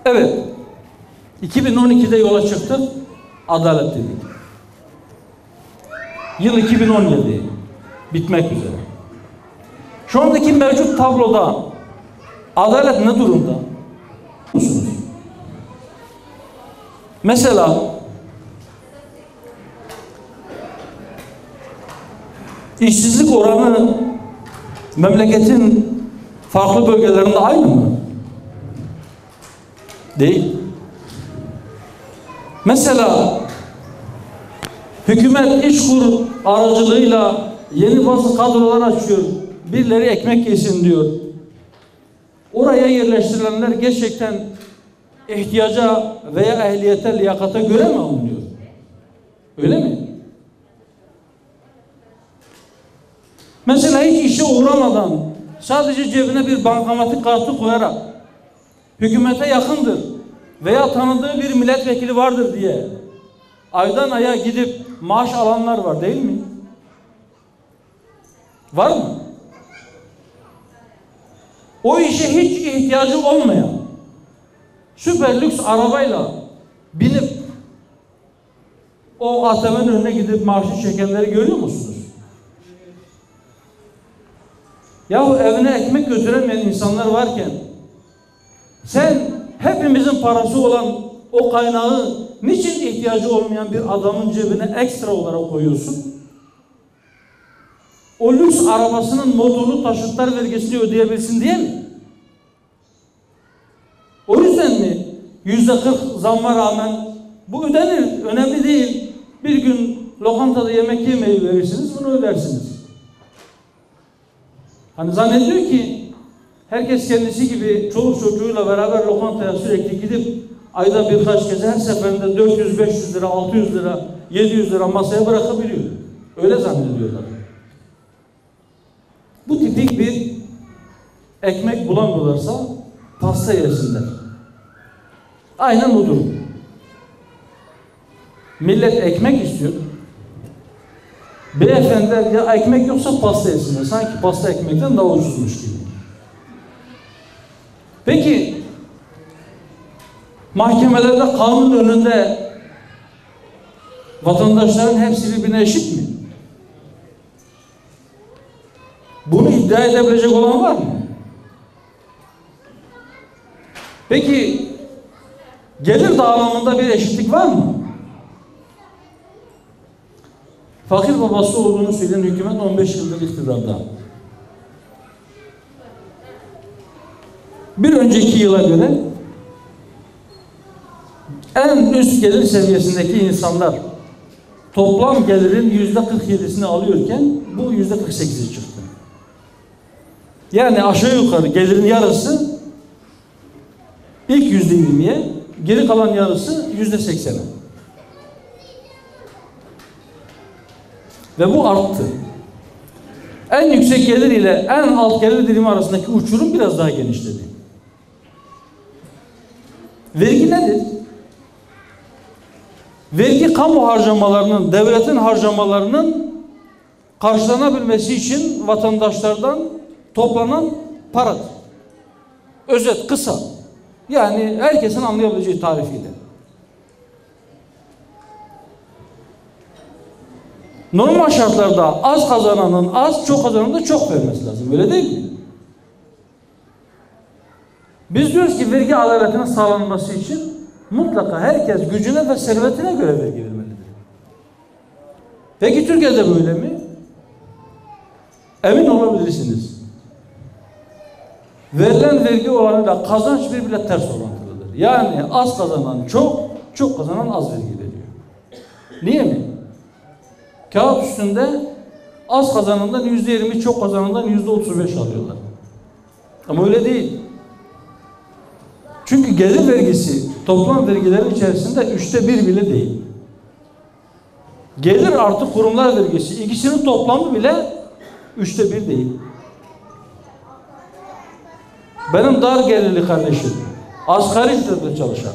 Evet, 2012'de yola çıktık, adalet dedik. Yıl 2017, bitmek üzere. Şu andaki mevcut tabloda adalet ne durumda? Musunuz? Mesela işsizlik oranı memleketin farklı bölgelerinde aynı mı? Değil. Mesela hükümet İşkur aracılığıyla yeni bazı kadrolar açıyor. Birileri ekmek yesin diyor. Oraya yerleştirilenler gerçekten ihtiyaca veya ehliyete, liyakata göre mi alınıyor? Öyle mi? Mesela hiç işe uğramadan sadece cebine bir bankamatik kartı koyarak hükümete yakındır veya tanıdığı bir milletvekili vardır diye aydan aya gidip maaş alanlar var değil mi? Var mı? O işe hiç ihtiyacı olmayan süper lüks arabayla binip o ATM'nin önüne gidip maaşı çekenleri görüyor musunuz? Yahu evine ekmek götüremeyen insanlar varken sen hepimizin parası olan o kaynağı niçin ihtiyacı olmayan bir adamın cebine ekstra olarak koyuyorsun? O lüks arabasının motorlu taşıtlar vergisini ödeyebilsin diye mi? O yüzden mi %40 zamma rağmen bu ödenir, önemli değil. Bir gün lokantada yemek yemeyi verirsiniz, bunu ödersiniz. Hani zannediyor ki herkes kendisi gibi çoluk çocuğuyla beraber lokantaya sürekli gidip ayda birkaç kez her seferinde 400-500 lira, 600 lira, 700 lira masaya bırakabiliyor. Öyle zannediyorlar. Bu tipik bir ekmek bulamıyorlarsa pasta yesinler. Aynen o durum. Millet ekmek istiyor. Beyefendiler ya ekmek yoksa pasta yesinler. Sanki pasta ekmekten daha ucuzmuş gibi. Peki mahkemelerde kanun önünde vatandaşların hepsi birbirine eşit mi? Bunu iddia edebilecek olan var mı? Peki gelir dağılımında bir eşitlik var mı? Fakir babası olduğunu söyleyen hükümet 15 yıldır iktidarda. Bir önceki yıla göre en üst gelir seviyesindeki insanlar toplam gelirin %47'sini alıyorken bu %48'i çıktı. Yani aşağı yukarı gelirin yarısı ilk %20'ye, geri kalan yarısı %80'e. Ve bu arttı. En yüksek gelir ile en alt gelir dilimi arasındaki uçurum biraz daha genişledi. Vergi nedir? Vergi kamu harcamalarının, devletin harcamalarının karşılanabilmesi için vatandaşlardan toplanan paradır. Özet, kısa. Yani herkesin anlayabileceği tarifiyle. Normal şartlarda az kazananın az, çok kazananın da çok vermesi lazım. Öyle değil mi? Biz diyoruz ki vergi adaletinin sağlanması için mutlaka herkes gücüne ve servetine göre vergi vermelidir. Peki Türkiye'de böyle mi? Emin olabilirsiniz. Verilen vergi oranıyla kazanç birbiriyle ters orantılıdır. Yani az kazanan çok, çok kazanan az vergi veriyor. Niye mi? Kağıt üstünde az kazanandan %20, çok kazanandan %35 alıyorlar. Ama öyle değil. Çünkü gelir vergisi toplam vergilerin içerisinde 1/3 bile değil. Gelir artı kurumlar vergisi ikisinin toplamı bile 1/3 değil. Benim dar gelirli kardeşim asgari ücretle çalışan.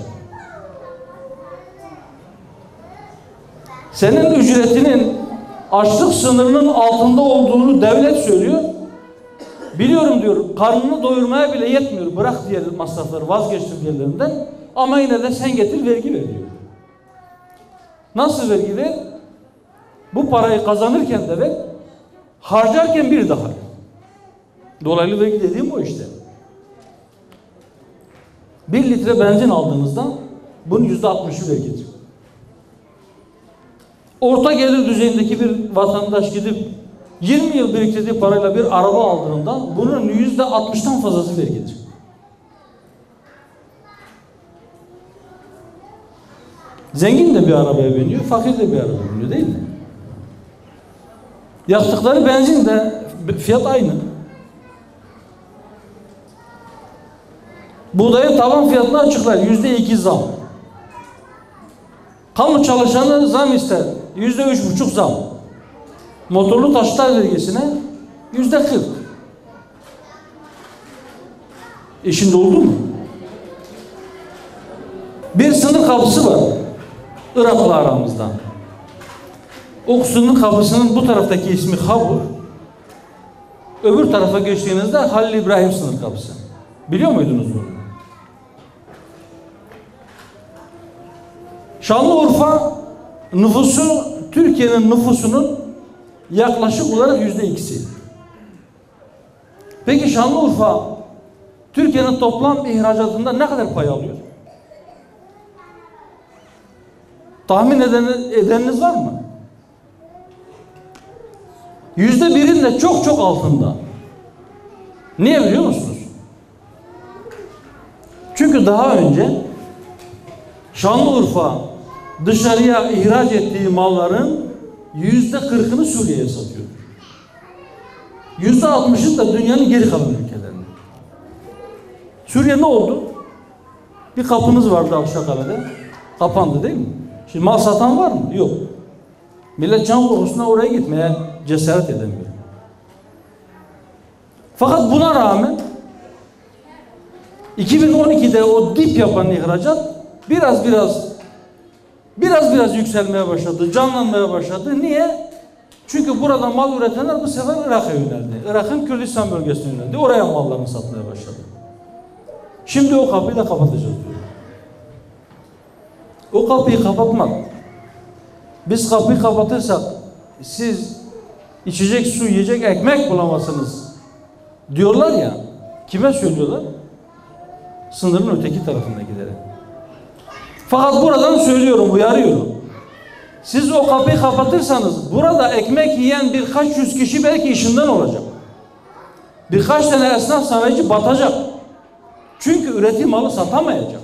Senin ücretinin açlık sınırının altında olduğunu devlet söylüyor. Biliyorum diyor. Karnını doyurmaya bile yetmiyor. Bırak diğer masrafları, vazgeçtim diğerlerinden. Ama yine de sen getir vergi ver diyor. Nasıl vergi ver? Bu parayı kazanırken de ver, harcarken bir daha. Dolaylı vergi dediğim o işte. 1 litre benzin aldığınızda bunun %60'ı vergidir. Orta gelir düzeyindeki bir vatandaş gidip 20 yıl biriktirdiği parayla bir araba aldığında bunun %60'tan fazlası vergidir. Zengin de bir arabaya biniyor, fakir de bir arabaya biniyor değil mi? Yaktıkları benzin de fiyat aynı. Buğdayın taban fiyatını açıklar, %2 zam. Kamu çalışanı zam ister, %3,5 zam. Motorlu taşıtlar vergisine %40. Şimdi oldu mu? Bir sınır kapısı var Irak'la aramızda. O sınır kapısının bu taraftaki ismi Habur. Öbür tarafa geçtiğinizde Halil İbrahim sınır kapısı. Biliyor muydunuz bunu? Şanlıurfa nüfusu Türkiye'nin nüfusunun yaklaşık olarak %2'si. Peki Şanlıurfa Türkiye'nin toplam ihracatında ne kadar pay alıyor? Tahmin edeniniz var mı? %1'in de çok çok altında. Niye biliyor musunuz? Çünkü daha önce Şanlıurfa dışarıya ihraç ettiği malların %40'ını Suriye'ye satıyor. %60'ı da dünyanın geri kalan ülkelerine. Suriye ne oldu? Bir kapınız vardı Akşakale'de. Kapandı değil mi? Şimdi mal satan var mı? Yok. Millet can korkusuna oraya gitmeye cesaret edemiyor. Fakat buna rağmen 2012'de o dip yapan ihracat biraz yükselmeye başladı, canlanmaya başladı. Niye? Çünkü burada mal üretenler bu sefer Irak'a yöneldi. Irak'ın Kürdistan bölgesine yöneldi. Oraya mallarını satmaya başladı. Şimdi o kapıyı da kapatacağız diyor. O kapıyı kapatmak. Biz kapıyı kapatırsak siz içecek su, yiyecek ekmek bulamazsınız diyorlar ya. Kime söylüyorlar? Sınırın öteki tarafına giderek. Fakat buradan söylüyorum, uyarıyorum. Siz o kapıyı kapatırsanız burada ekmek yiyen birkaç yüz kişi belki işinden olacak. Birkaç tane esnaf sanayici batacak. Çünkü üretim malı satamayacak.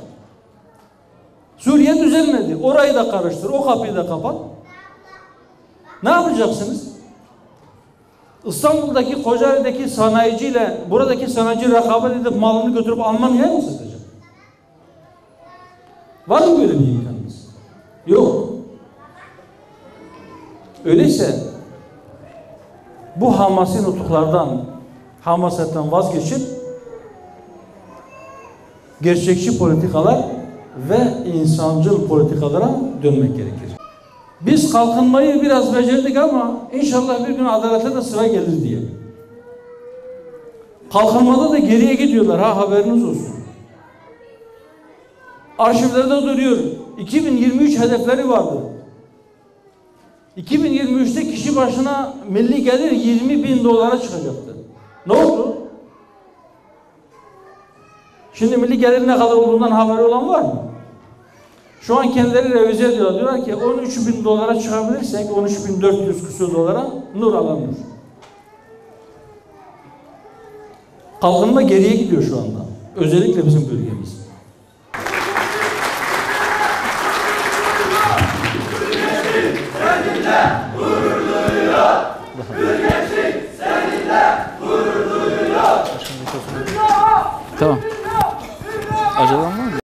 Suriye düzelmedi. Orayı da karıştır, o kapıyı da kapat. Ne yapacaksınız? İstanbul'daki Kocaeli'deki sanayiciyle buradaki sanayici rekabet edip malını götürüp Almanya'ya mı satacak? Var mı böyle bir imkanınız? Yok. Öyleyse bu hamasi nutuklardan, hamasetten vazgeçip gerçekçi politikalar ve insancıl politikalara dönmek gerekir. Biz kalkınmayı biraz becerdik ama inşallah bir gün adalete de sıra gelir diye. Kalkınmada da geriye gidiyorlar, haberiniz olsun. Arşivlerde duruyor. 2023 hedefleri vardı. 2023'te kişi başına milli gelir 20.000 dolara çıkacaktı. Ne oldu? Şimdi milli gelir ne kadar olduğundan haberi olan var mı? Şu an kendileri revize ediyorlar. Diyorlar ki 13.000 dolara çıkabilirsek 13.400 küsur dolara nur alamıyor. Kalkınma geriye gidiyor şu anda. Özellikle bizim bölgemiz.